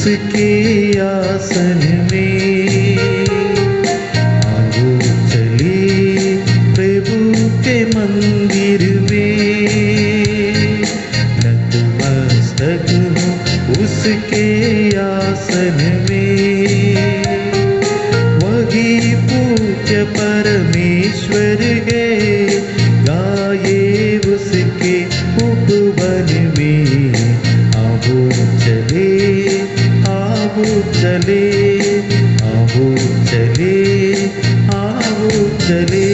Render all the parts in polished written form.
उसके आसन में। आओ चले प्रभु के मंदिर में, नतमस्तक हो उसके आसन में। वही पूज्य परमेश्वर है, गाये उसके उपवन में। आओ चले, आओ चले, आओ चले, आओ चले।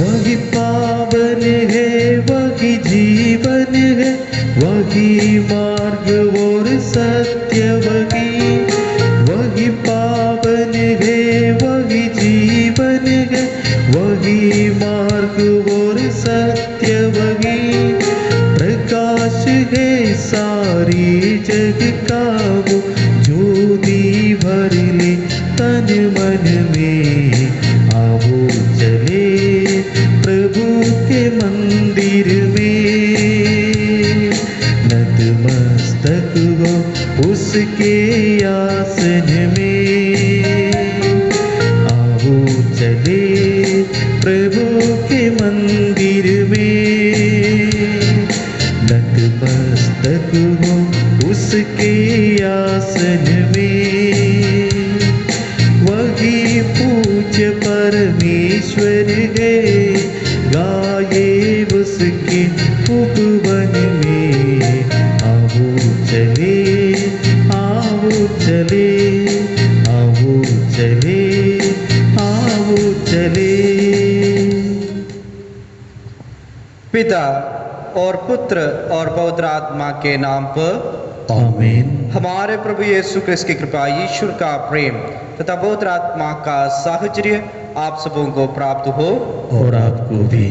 वही पावन है, वही जीवन है, वही मार्ग और सत्य। वही पावन है, वही जीवन है, वही मार्ग और सत्य। वही प्रकाश है सारी जग का, वो ज्योति भर ले तन मन में। आओ चले प्रभु के मंदिर में, नतमस्तक हो उसके आसन में। आओ चले प्रभु के मंदिर में, नतमस्तक हो उसके आसन में। वही पूज्य परमेश्वर है, गाये उसके उपवन में। आओ चले, आओ चले, आओ चले, आओ चले। पिता और पुत्र और पवित्र आत्मा के नाम पर आमीन। हमारे प्रभु यीशु क्रिस्त की कृपा, ईश्वर का प्रेम तथा पवित्र आत्मा का साहचर्य आप सबों को प्राप्त हो। और आपको भी।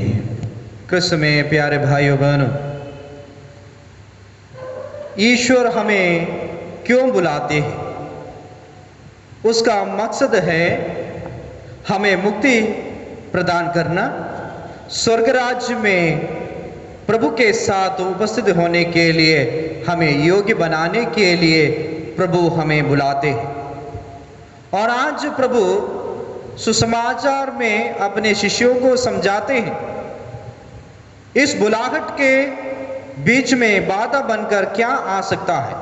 क्रिस्त में प्यारे भाइयों बहनों, ईश्वर हमें क्यों बुलाते हैं? उसका मकसद है हमें मुक्ति प्रदान करना, स्वर्ग राज्य में प्रभु के साथ उपस्थित होने के लिए हमें योग्य बनाने के लिए प्रभु हमें बुलाते हैं। और आज प्रभु सुसमाचार में अपने शिष्यों को समझाते हैं। इस बुलाहट के बीच में बाधा बनकर क्या आ सकता है?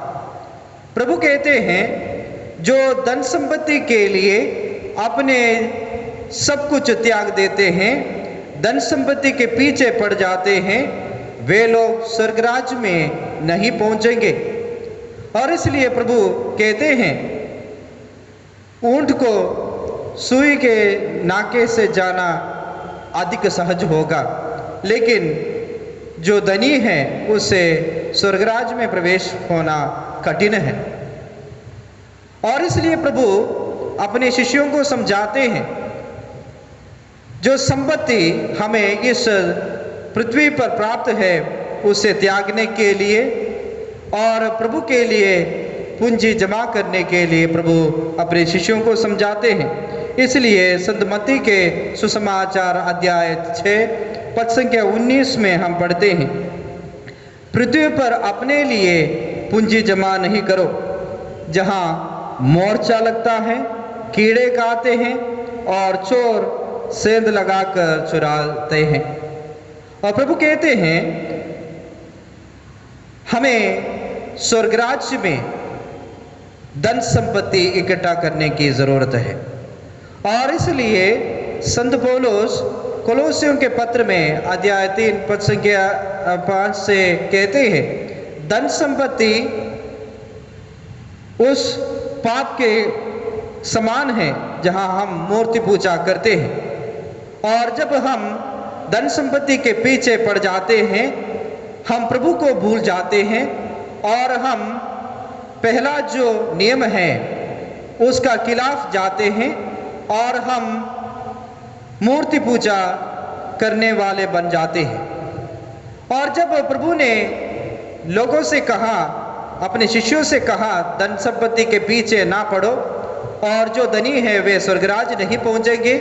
प्रभु कहते हैं, जो धन संपत्ति के लिए अपने सब कुछ त्याग देते हैं, धन संपत्ति के पीछे पड़ जाते हैं, वे लोग स्वर्गराज में नहीं पहुंचेंगे। और इसलिए प्रभु कहते हैं, ऊंट को सुई के नाके से जाना अधिक सहज होगा, लेकिन जो धनी है उसे स्वर्गराज में प्रवेश होना कठिन है। और इसलिए प्रभु अपने शिष्यों को समझाते हैं, जो संपत्ति हमें इस पृथ्वी पर प्राप्त है उसे त्यागने के लिए और प्रभु के लिए पूंजी जमा करने के लिए प्रभु अपने शिष्यों को समझाते हैं। इसलिए संत मत्ती के सुसमाचार अध्याय 6 पद संख्या 19 में हम पढ़ते हैं, पृथ्वी पर अपने लिए पूंजी जमा नहीं करो, जहाँ मोर्चा लगता है, कीड़े खाते हैं और चोर सेंध लगाकर चुराते हैं। और प्रभु कहते हैं, हमें स्वर्गराज्य में धन संपत्ति इकट्ठा करने की जरूरत है। और इसलिए संत पौलुस कोलोसियों के पत्र में अध्याय 3 पद संख्या 5 से कहते हैं, धन संपत्ति उस पाप के समान है जहां हम मूर्ति पूजा करते हैं। और जब हम धन संपत्ति के पीछे पड़ जाते हैं, हम प्रभु को भूल जाते हैं और हम पहला जो नियम है उसका खिलाफ जाते हैं और हम मूर्ति पूजा करने वाले बन जाते हैं। और जब प्रभु ने लोगों से कहा, अपने शिष्यों से कहा, धन संपत्ति के पीछे ना पड़ो और जो धनी है वे स्वर्गराज नहीं पहुंचेंगे।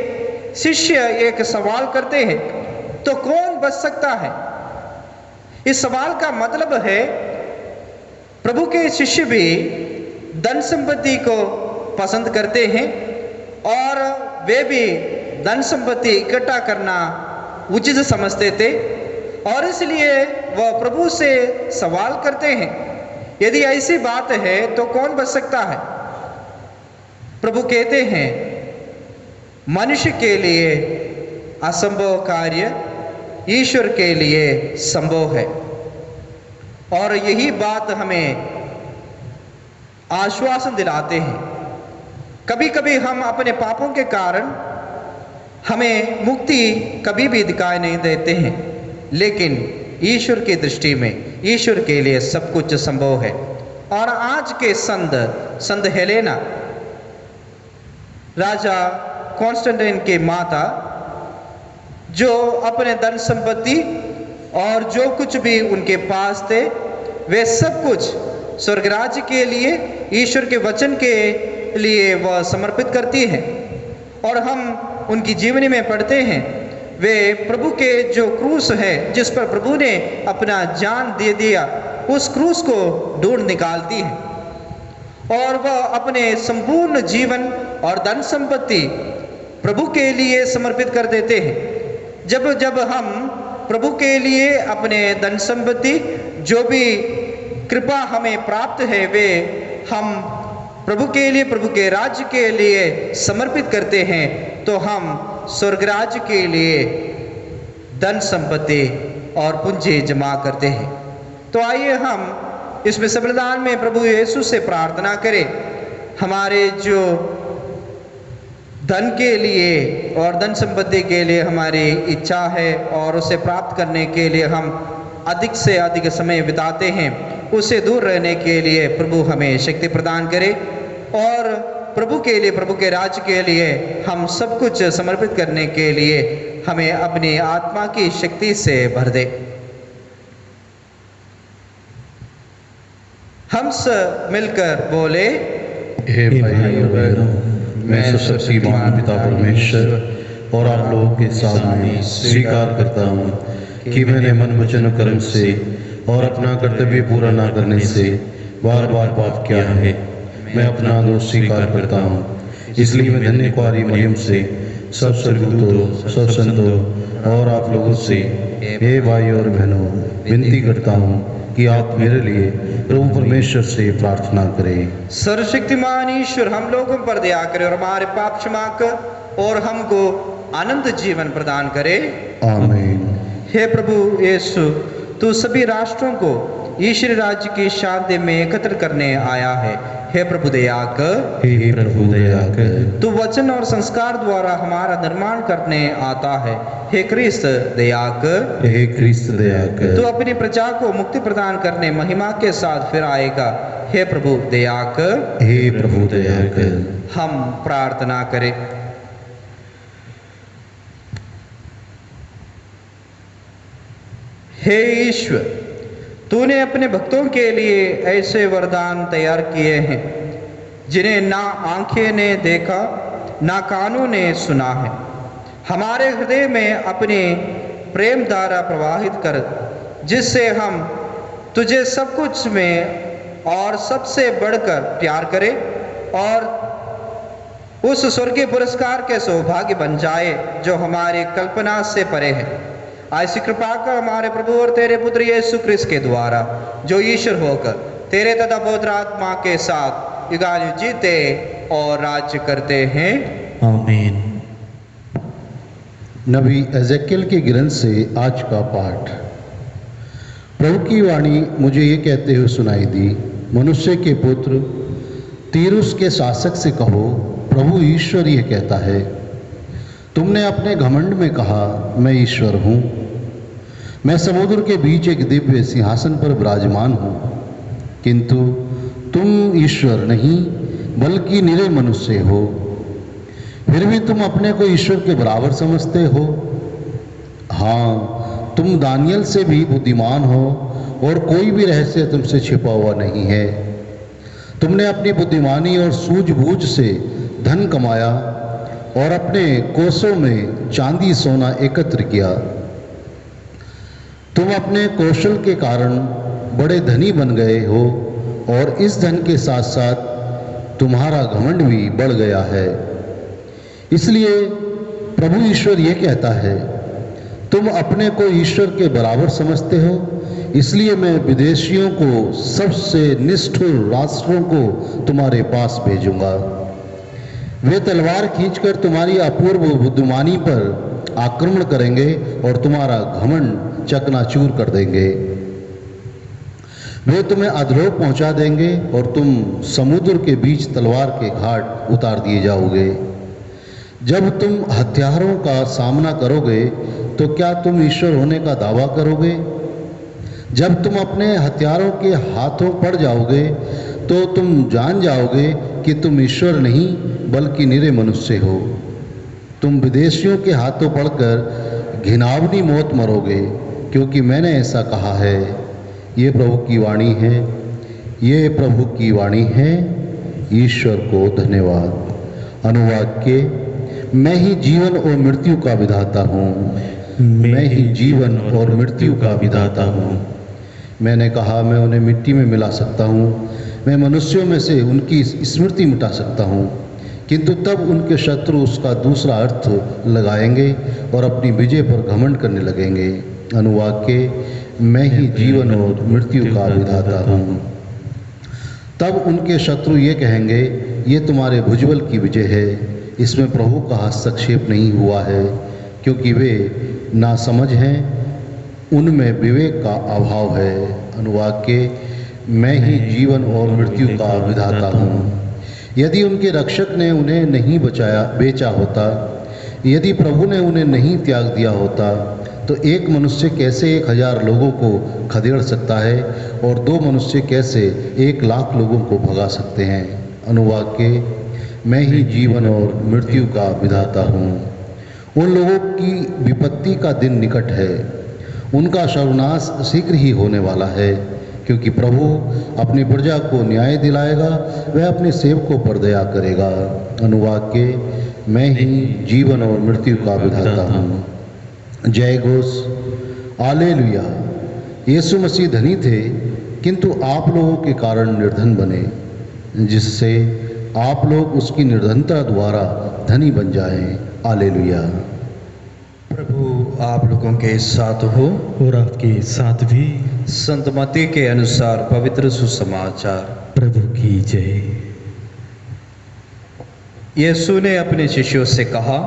शिष्य एक सवाल करते हैं, तो कौन बच सकता है? इस सवाल का मतलब है प्रभु के शिष्य भी धन संपत्ति को पसंद करते हैं और वे भी धन संपत्ति इकट्ठा करना उचित समझते थे और इसलिए वह प्रभु से सवाल करते हैं, यदि ऐसी बात है तो कौन बच सकता है? प्रभु कहते हैं, मनुष्य के लिए असंभव कार्य ईश्वर के लिए संभव है। और यही बात हमें आश्वासन दिलाते हैं। कभी कभी हम अपने पापों के कारण हमें मुक्ति कभी भी दिखाई नहीं देते हैं, लेकिन ईश्वर की दृष्टि में ईश्वर के लिए सब कुछ संभव है। और आज के संत हेलेना, राजा कॉन्स्टेंटाइन के माता, जो अपने धन संपत्ति और जो कुछ भी उनके पास थे वे सब कुछ स्वर्गराज्य के लिए, ईश्वर के वचन के लिए वह समर्पित करती हैं। और हम उनकी जीवनी में पढ़ते हैं, वे प्रभु के जो क्रूस है जिस पर प्रभु ने अपना जान दे दिया, उस क्रूस को ढूंढ निकालती है और वह अपने संपूर्ण जीवन और धन संपत्ति प्रभु के लिए समर्पित कर देते हैं। जब जब हम प्रभु के लिए अपने धन संपत्ति, जो भी कृपा हमें प्राप्त है, वे हम प्रभु के लिए, प्रभु के राज्य के लिए समर्पित करते हैं, तो हम स्वर्गराज्य के लिए धन संपत्ति और पूंजी जमा करते हैं। तो आइए हम इस विश्व बलिदान में प्रभु यीशु से प्रार्थना करें, हमारे जो धन के लिए और धन संपत्ति के लिए हमारी इच्छा है और उसे प्राप्त करने के लिए हम अधिक से अधिक समय बिताते हैं, उससे दूर रहने के लिए प्रभु हमें शक्ति प्रदान करे और प्रभु के लिए, प्रभु के राज्य के लिए हम सब कुछ समर्पित करने के लिए हमें अपनी आत्मा की शक्ति से भर दे। हम सब मिलकर बोले, हे भाई और बहनों, मैं सर्वशक्तिमान पिता परमेश्वर और आप लोगों के सामने स्वीकार करता हूँ कि मैंने मन वचन कर्म से और अपना कर्तव्य पूरा न करने से बार बार पाप किया है। मैं अपना दोष स्वीकार करता हूँ, इसलिए मैं धन्य कुमारी मरियम से, सब स्वर्गदूतों, सब संतों और आप लोगों से, हे भाई और बहनों, विनती करता हूँ कि आप मेरे लिए प्रभु परमेश्वर से प्रार्थना करें। सर्वशक्तिमान ईश्वर हम लोगों पर दया करे और हमारे पाप क्षमा कर और हमको अनंत जीवन प्रदान करे। आमीन। हे प्रभु यीशु, तू सभी राष्ट्रों को ईश्वरी राज्य की शांति में एकत्र करने आया है। हे प्रभु दया कर। हे प्रभु दया कर। तू वचन और संस्कार द्वारा हमारा निर्माण करने आता है। हे क्रिस्त दया कर। हे क्रिस्त दया कर। तू अपनी प्रजा को मुक्ति प्रदान करने महिमा के साथ फिर आएगा। हे प्रभु दया कर। हे प्रभु दया कर। हम प्रार्थना करें। हे ईश्वर, तूने अपने भक्तों के लिए ऐसे वरदान तैयार किए हैं जिन्हें ना आंखें ने देखा, ना कानों ने सुना है। हमारे हृदय में अपनी प्रेम धारा प्रवाहित कर, जिससे हम तुझे सब कुछ में और सबसे बढ़कर प्यार करें और उस स्वर्गीय पुरस्कार के सौभाग्य बन जाए जो हमारी कल्पना से परे है। ऐसी कृपा कर हमारे प्रभु और तेरे पुत्र यीशु क्रिस्त के द्वारा, जो ईश्वर होकर तेरे तथा पवित्र आत्मा के साथ युगायुग जीते और राज्य करते हैं। आमीन। नबी एजेकियल के ग्रंथ से आज का पाठ। प्रभु की वाणी मुझे ये कहते हुए सुनाई दी, मनुष्य के पुत्र, तीरुस के शासक से कहो, प्रभु ईश्वर ये कहता है, तुमने अपने घमंड में कहा, मैं ईश्वर हूँ। मैं समुद्र के बीच एक दिव्य सिंहासन पर विराजमान हूँ, किंतु तुम ईश्वर नहीं बल्कि निरे मनुष्य हो। फिर भी तुम अपने को ईश्वर के बराबर समझते हो। हाँ, तुम दानियल से भी बुद्धिमान हो और कोई भी रहस्य तुमसे छिपा हुआ नहीं है। तुमने अपनी बुद्धिमानी और सूझबूझ से धन कमाया और अपने कोषों में चांदी सोना एकत्र किया। तुम अपने कौशल के कारण बड़े धनी बन गए हो और इस धन के साथ साथ तुम्हारा घमंड भी बढ़ गया है। इसलिए प्रभु ईश्वर ये कहता है, तुम अपने को ईश्वर के बराबर समझते हो, इसलिए मैं विदेशियों को, सबसे निष्ठुर राष्ट्रों को तुम्हारे पास भेजूंगा। वे तलवार खींचकर तुम्हारी अपूर्व बुद्धिमानी पर आक्रमण करेंगे और तुम्हारा घमंड चकनाचूर कर देंगे। वे तुम्हें अधोलोक पहुंचा देंगे और तुम समुद्र के बीच तलवार के घाट उतार दिए जाओगे। जब तुम हत्यारों का सामना करोगे तो क्या तुम ईश्वर होने का दावा करोगे? जब तुम अपने हत्यारों के हाथों पड़ जाओगे तो तुम जान जाओगे कि तुम ईश्वर नहीं बल्कि निरे मनुष्य हो। तुम विदेशियों के हाथों पड़कर घिनौनी मौत मरोगे, क्योंकि मैंने ऐसा कहा है। ये प्रभु की वाणी है, ये प्रभु की वाणी है। ईश्वर को धन्यवाद। अनुवाद के, मैं ही जीवन और मृत्यु का विधाता हूँ। मैं ही जीवन और मृत्यु का विधाता हूँ। मैंने कहा, मैं उन्हें मिट्टी में मिला सकता हूँ, मैं मनुष्यों में से उनकी स्मृति मिटा सकता हूँ, किंतु तब उनके शत्रु उसका दूसरा अर्थ लगाएंगे और अपनी विजय पर घमंड करने लगेंगे। अनुवाद के, मैं ही जीवन और मृत्यु का विधाता हूँ। तब उनके शत्रु ये कहेंगे, ये तुम्हारे भुजबल की विजय है। इसमें प्रभु का हस्तक्षेप नहीं हुआ है, क्योंकि वे नासमझ हैं, उनमें विवेक का अभाव है। अनुवाद के, मैं ही जीवन और मृत्यु का विधाता हूँ। यदि उनके रक्षक ने उन्हें नहीं बेचा होता, यदि प्रभु ने उन्हें नहीं त्याग दिया होता, तो एक मनुष्य कैसे 1000 लोगों को खदेड़ सकता है और 2 मनुष्य कैसे 1,00,000 लोगों को भगा सकते हैं। अनुवाद के, मैं ही जीवन और मृत्यु का विधाता हूँ। उन लोगों की विपत्ति का दिन निकट है, उनका सर्वनाश शीघ्र ही होने वाला है, क्योंकि प्रभु अपनी प्रजा को न्याय दिलाएगा, वह अपने सेवकों पर दया करेगा। अनुवाद के, मैं ही जीवन और मृत्यु का विधाता हूँ। जय घोष, हालेलुया। यीशु मसीह धनी थे, किंतु आप लोगों के कारण निर्धन बने, जिससे आप लोग उसकी निर्धनता द्वारा धनी बन जाएं। हालेलुया। प्रभु आप लोगों के साथ हो और आपके साथ भी। संत मत्ती के अनुसार पवित्र सुसमाचार। प्रभु की जय। यीशु ने अपने शिष्यों से कहा,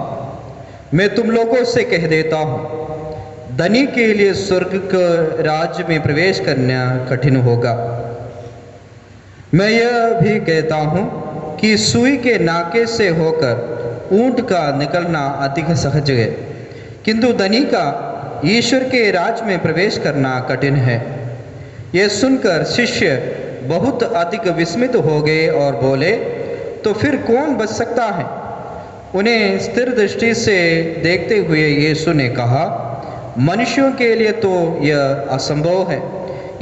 मैं तुम लोगों से कह देता हूँ, धनी के लिए स्वर्ग के राज्य में प्रवेश करना कठिन होगा। मैं यह भी कहता हूँ कि सुई के नाके से होकर ऊंट का निकलना अधिक सहज है, किंतु धनी का ईश्वर के राज्य में प्रवेश करना कठिन है। यह सुनकर शिष्य बहुत अधिक विस्मित हो गए और बोले, तो फिर कौन बच सकता है? उन्हें स्थिर दृष्टि से देखते हुए यीशु ने कहा, मनुष्यों के लिए तो यह असंभव है,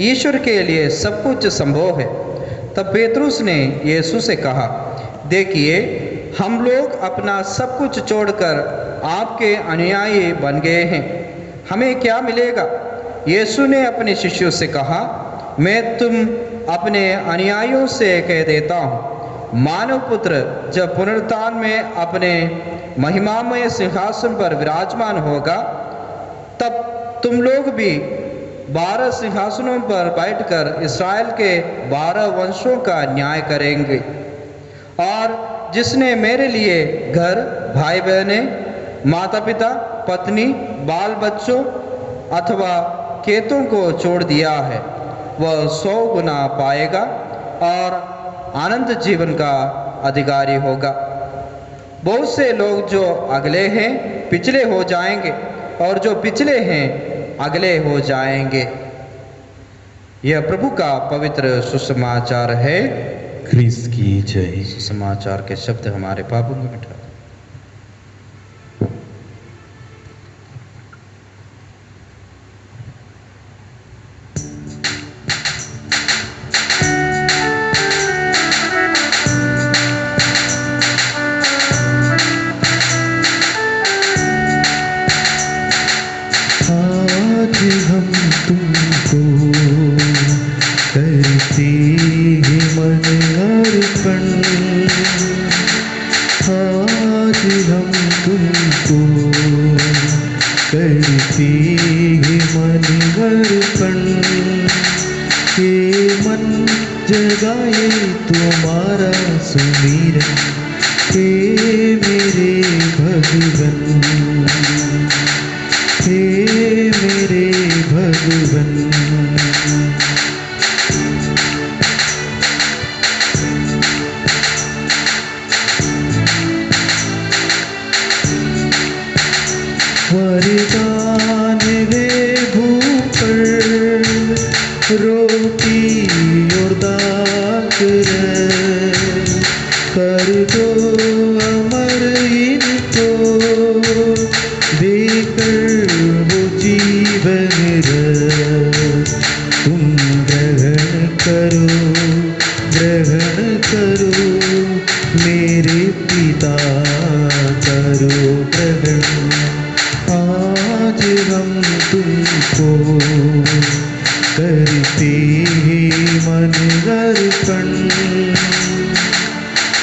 ईश्वर के लिए सब कुछ संभव है। तब पेतरुस ने यीशु से कहा, देखिए, हम लोग अपना सब कुछ छोड़कर आपके अनुयायी बन गए हैं, हमें क्या मिलेगा? यीशु ने अपने शिष्यों से कहा, मैं तुम अपने अनुयायियों से कह देता हूँ, मानव पुत्र जब पुनरुत्थान में अपने महिमामय सिंहासन पर विराजमान होगा, तब तुम लोग भी 12 सिंहासनों पर बैठकर इस्राएल के 12 वंशों का न्याय करेंगे। और जिसने मेरे लिए घर, भाई बहनें, माता पिता, पत्नी, बाल बच्चों अथवा खेतों को छोड़ दिया है, वह 100 गुना पाएगा और अनंत जीवन का अधिकारी होगा। बहुत से लोग जो अगले हैं पिछले हो जाएंगे, और जो पिछले हैं अगले हो जाएंगे। यह प्रभु का पवित्र सुसमाचार है। क्रिस्त की जय। सुसमाचार के शब्द हमारे पापों को मिटा करती ही मन अर्पण। आज हम तुमको करती ही मन अर्पण। ये मन जगाए तुम्हारा सुमिरन, हे मेरे भगवन, हे मेरे भगवन। वरदान वे भूपर रोटी और दाकर, कर दो अमर इनको देकर वो जीवन रस। तुम ग्रहण करो मेरे पिता, करो ग्रहण। आज हम तुमको करते मन अर्पण।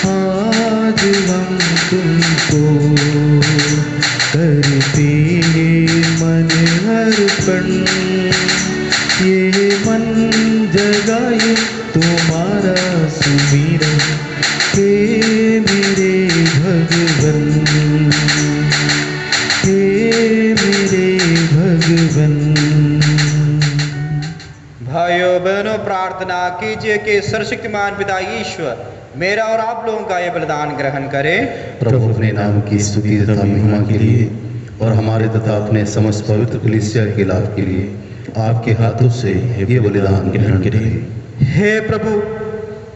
आज हम तुमको करते मन अर्पण। ये मन जगाए तुम्हारा सुमिरन, हे मेरे भगवन, हे मेरे भगवन। भाइयों बहनों, प्रार्थना कीजिए कि सर्वशक्तिमान पिता ईश्वर मेरा और आप लोगों का ये बलिदान ग्रहण करे। प्रभु अपने नाम की स्तुति तथा महिमा के लिए और हमारे तथा अपने समस्त पवित्र कलीसिया के लाभ के लिए आपके हाथों से ये बलिदान ग्रहण करें। हे प्रभु,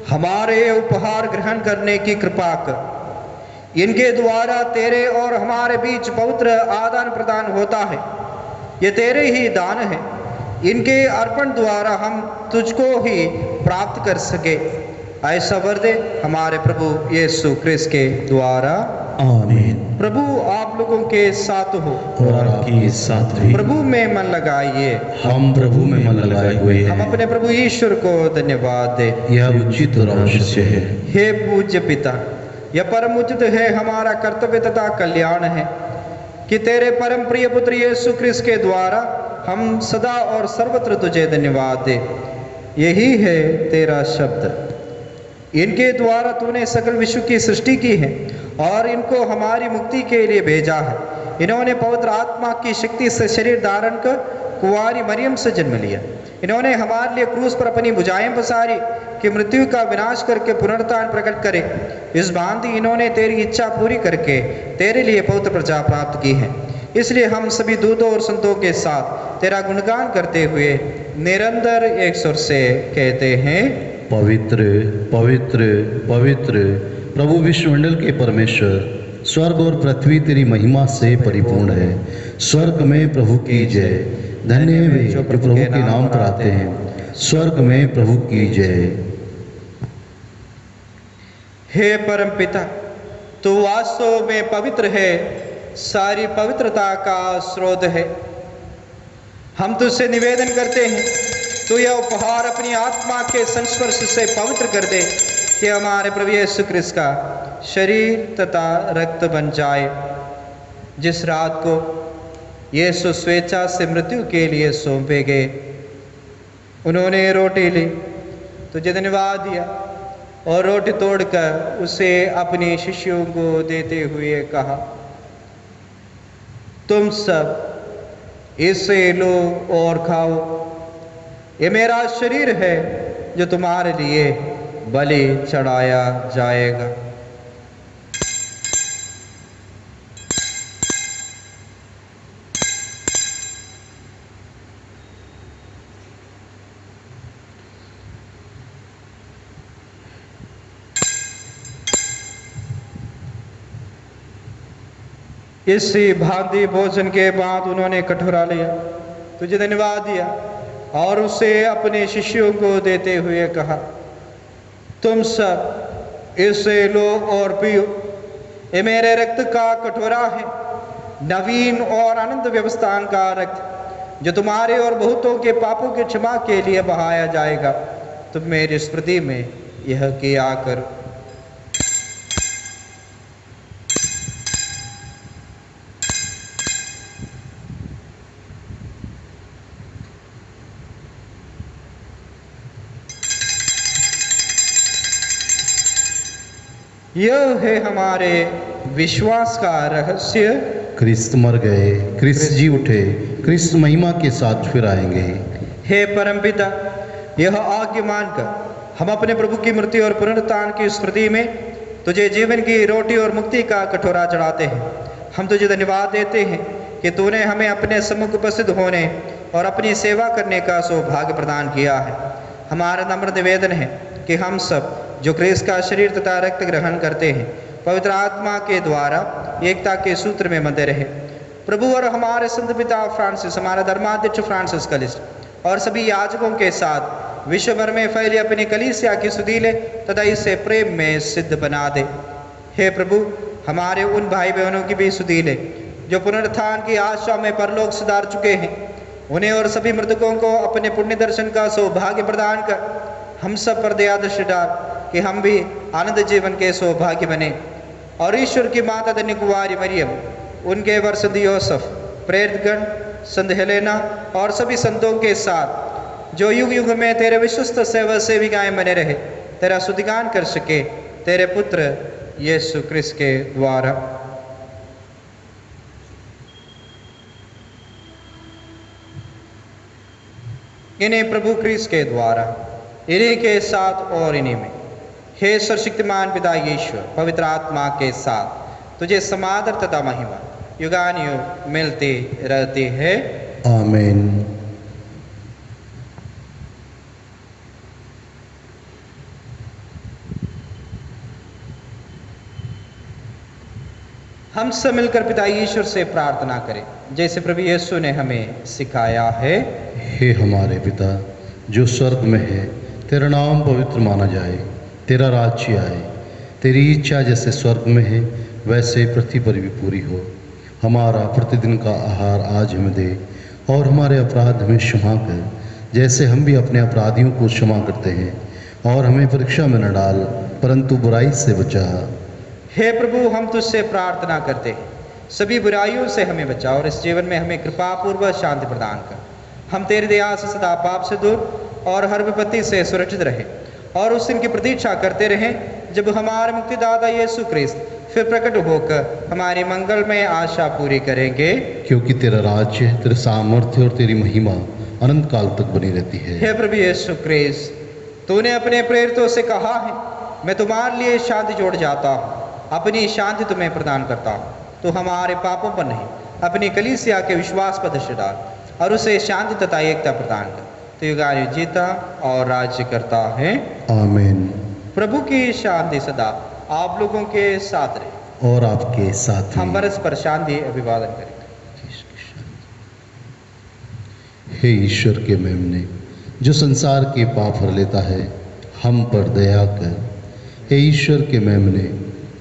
हमारे उपहार ग्रहण करने की कृपा कर। इनके द्वारा तेरे और हमारे बीच पवित्र आदान प्रदान होता है। ये तेरे ही दान है। इनके अर्पण द्वारा हम तुझको ही प्राप्त कर सके। ऐसा वर दे हमारे प्रभु यीशु क्रिस्त के द्वारा। आमीन। प्रभु आप लोगों के साथ हो और आपके साथ भी। प्रभु में मन लगाइए। हम प्रभु में मन लगाए हुए हम हैं। अपने प्रभु ईश्वर को धन्यवाद दे। यह उचित और आवश्यक है। हे पूज्य पिता, यह परम उचित है, हमारा कर्तव्य तथा कल्याण है कि तेरे परम प्रिय पुत्र यीशु क्रिस्त के द्वारा हम सदा और सर्वत्र तुझे धन्यवाद दे। यही है तेरा शब्द। इनके द्वारा तूने सकल विश्व की सृष्टि की है और इनको हमारी मुक्ति के लिए भेजा है। इन्होंने पवित्र आत्मा की शक्ति से शरीर धारण कर कुंवारी मरियम से जन्म लिया। इन्होंने हमारे लिए क्रूस पर अपनी भुजाएं पसारी कि मृत्यु का विनाश करके पुनरुत्थान प्रकट करे। इस भांति इन्होंने तेरी इच्छा पूरी करके तेरे लिए पवित्र प्रजा प्राप्त की है। इसलिए हम सभी दूतों और संतों के साथ तेरा गुणगान करते हुए निरंतर एक सुर से कहते हैं, पवित्र पवित्र पवित्र प्रभु विश्वमंडल के परमेश्वर, स्वर्ग और पृथ्वी तेरी महिमा से परिपूर्ण है। स्वर्ग में प्रभु की जय। धन्य है वे जो प्रभु के नाम पर आते हैं। स्वर्ग में प्रभु की जय। हे परम पिता, तू वास्तव में पवित्र है, सारी पवित्रता का स्रोत है। हम तुझसे निवेदन करते हैं, तू यह उपहार अपनी आत्मा के संस्पर्श से पवित्र कर दे कि हमारे प्रभु यीशु क्रिस्त का शरीर तथा रक्त बन जाए। जिस रात को यीशु स्वेच्छा से मृत्यु के लिए सौंपे गए, उन्होंने रोटी ली, तुझे धन्यवाद दिया और रोटी तोड़कर उसे अपने शिष्यों को देते हुए कहा, तुम सब इसे लो और खाओ। ये मेरा शरीर है जो तुम्हारे लिए बलि चढ़ाया जाएगा। इसी भांति भोजन के बाद उन्होंने कटोरा लिया, तुझे धन्यवाद दिया और उसे अपने शिष्यों को देते हुए कहा, तुम सब इसे लो और पियो। ये मेरे रक्त का कटोरा है, नवीन और अनंत व्यवस्थान का रक्त, जो तुम्हारे और बहुतों के पापों की क्षमा के लिए बहाया जाएगा। तुम मेरी स्मृति में यह किया करो। यह है हमारे विश्वास का रहस्य। क्रिस्त मर गए, क्रिस्त जी उठे, क्रिस्त महिमा के साथ फिर आएंगे। हे परमपिता, यह आज्ञा मानकर हम अपने प्रभु की मृत्यु और पुनरुत्थान की स्मृति में तुझे जीवन की रोटी और मुक्ति का कटोरा चढ़ाते हैं। हम तुझे धन्यवाद देते हैं कि तूने हमें अपने सम्मुख उपस्थित होने और अपनी सेवा करने का सौभाग्य प्रदान किया है। हमारा नम्र निवेदन है कि हम सब जो क्रिस्त का शरीर तथा रक्त ग्रहण करते हैं, पवित्र आत्मा के द्वारा एकता के सूत्र में बंधे रहे। प्रभु और हमारे संत पिता फ्रांसिस, हमारा धर्माध्यक्ष फ्रांसिस कलिस्ट और सभी याजकों के साथ विश्व भर में फैली अपनी कलीसिया की सुधि ले तथा इसे प्रेम में सिद्ध बना दे। हे प्रभु, हमारे उन भाई बहनों की भी सुधि ले जो पुनरुत्थान की आशा में परलोक सुधार चुके हैं। उन्हें और सभी मृतकों को अपने पुण्य दर्शन का सौभाग्य प्रदान कर हम सब पर दया दृष्टि डाल कि हम भी आनंद जीवन के सौभाग्य बने। और ईश्वर की माता धन्य कुंवारी मरियम, उनके वर संत यूसुफ, प्रेरितगण, संत हेलेना और सभी संतों के साथ जो युग युग में तेरे विश्वस्त सेवा सेविकाएं बने रहे, तेरा स्तुतिगान कर सके तेरे पुत्र यीशु क्रिस्त के द्वारा। इन्हें प्रभु क्रिस्त के द्वारा, इन्हीं के साथ और इन्हीं में, हे सर्वशक्तिमान पिता ईश्वर, पवित्र आत्मा के साथ तुझे समादर तथा महिमा युगानुयुग मिलती रहती है। आमीन। हम सब मिलकर पिता ईश्वर से प्रार्थना करें जैसे प्रभु यीशु ने हमें सिखाया है। हे हमारे पिता जो स्वर्ग में है, तेरा नाम पवित्र माना जाए, तेरा राज्य आए, तेरी इच्छा जैसे स्वर्ग में है वैसे पृथ्वी पर भी पूरी हो। हमारा प्रतिदिन का आहार आज हमें दे और हमारे अपराध हमें क्षमा कर जैसे हम भी अपने अपराधियों को क्षमा करते हैं, और हमें परीक्षा में न डाल परंतु बुराई से बचा। हे प्रभु, हम तुझसे प्रार्थना करते हैं, सभी बुराइयों से हमें बचा और इस जीवन में हमें कृपा पूर्वक शांति प्रदान कर। हम तेरी दया से सदा पाप से दूर और हर विपत्ति से सुरक्षित रहे और उस दिन की प्रतीक्षा करते रहें जब हमारे मुक्तिदाता यीशु क्रिस्त फिर प्रकट होकर हमारी मंगलमय आशा पूरी करेंगे। क्योंकि तेरा राज्य, तेरा सामर्थ्य और तेरी महिमा अनंत काल तक बनी रहती है। हे प्रभु यीशु क्रिस्त, तूने अपने प्रेरितों से कहा है, मैं तुम्हारे लिए शांति जोड़ जाता हूँ, अपनी शांति तुम्हें प्रदान करता हूँ। तो हमारे पापों पर नहीं, अपनी कलीसिया के विश्वास पर दृष्टि डाल और उसे शांति तथा एकता प्रदान कर। तो युगानुयुग जीता और राज्य करता है। आमीन। प्रभु की शांति सदा आप लोगों के साथ रहे और आपके साथ हम ही। परस्पर शांति अभिवादन करेंगे। हे ईश्वर के मेमने, जो संसार के पाप हर लेता है, हम पर दया कर। हे ईश्वर के मेमने,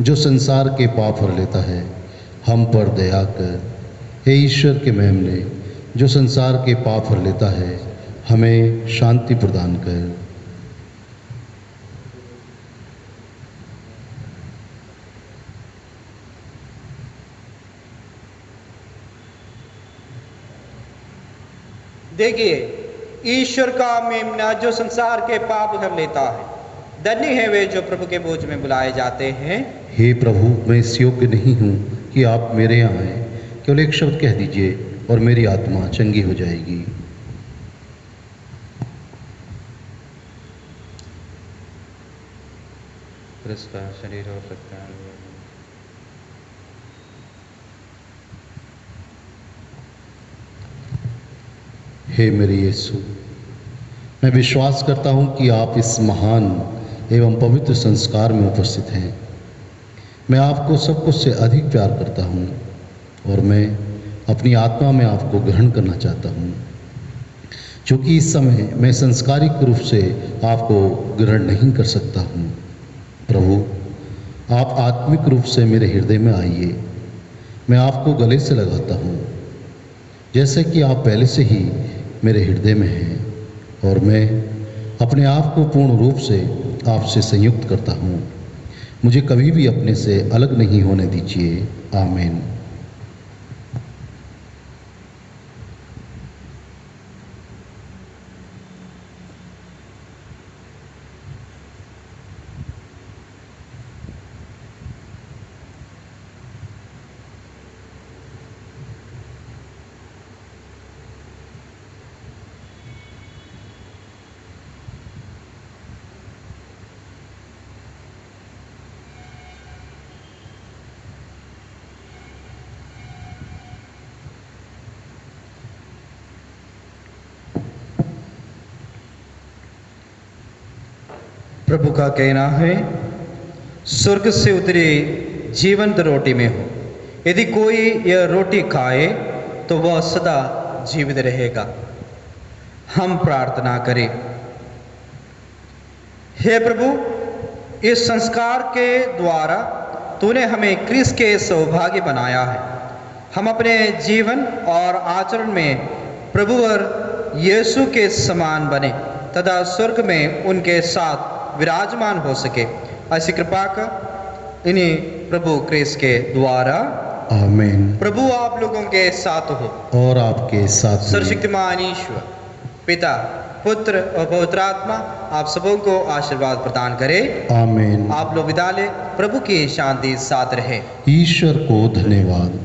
जो संसार के पाप हर लेता है, हम पर दया कर। हे ईश्वर के मेमने, जो संसार के पाप हर लेता है, हमें शांति प्रदान कर। देखिए, ईश्वर का मेमना जो संसार के पाप हर लेता है। धन्य है वे जो प्रभु के भोज में बुलाए जाते हैं। हे प्रभु, मैं इस योग्य नहीं हूँ कि आप मेरे यहाँ आए, केवल एक शब्द कह दीजिए और मेरी आत्मा चंगी हो जाएगी। क्रिस्त का शरीर और रक्त है। हे मेरे यीशु, मैं विश्वास करता हूँ कि आप इस महान एवं पवित्र संस्कार में उपस्थित हैं। मैं आपको सब कुछ से अधिक प्यार करता हूँ और मैं अपनी आत्मा में आपको ग्रहण करना चाहता हूँ। क्योंकि इस समय मैं संस्कारिक रूप से आपको ग्रहण नहीं कर सकता हूँ। प्रभु, आप आत्मिक रूप से मेरे हृदय में आइए। मैं आपको गले से लगाता हूँ जैसे कि आप पहले से ही मेरे हृदय में हैं, और मैं अपने आप को पूर्ण रूप से आपसे संयुक्त करता हूँ। मुझे कभी भी अपने से अलग नहीं होने दीजिए। आमीन। प्रभु का कहना है, स्वर्ग से उतरी जीवंत रोटी में हो, यदि कोई यह रोटी खाए तो वह सदा जीवित रहेगा। हम प्रार्थना करें। हे प्रभु, इस संस्कार के द्वारा तूने हमें क्रिस्त के सौभाग्य बनाया है। हम अपने जीवन और आचरण में प्रभु और यीशु के समान बने तथा स्वर्ग में उनके साथ विराजमान हो सके। ऐसी कृपा का इन्हीं प्रभु क्रिस्त के द्वारा। आमीन। प्रभु आप लोगों के साथ हो और आपके साथ भी। सर्वशक्तिमान ईश्वर पिता, पुत्र और पवित्र आत्मा आप सबों को आशीर्वाद प्रदान करे। आमीन। आप लोग विदा ले। प्रभु की शांति साथ रहे। ईश्वर को धन्यवाद।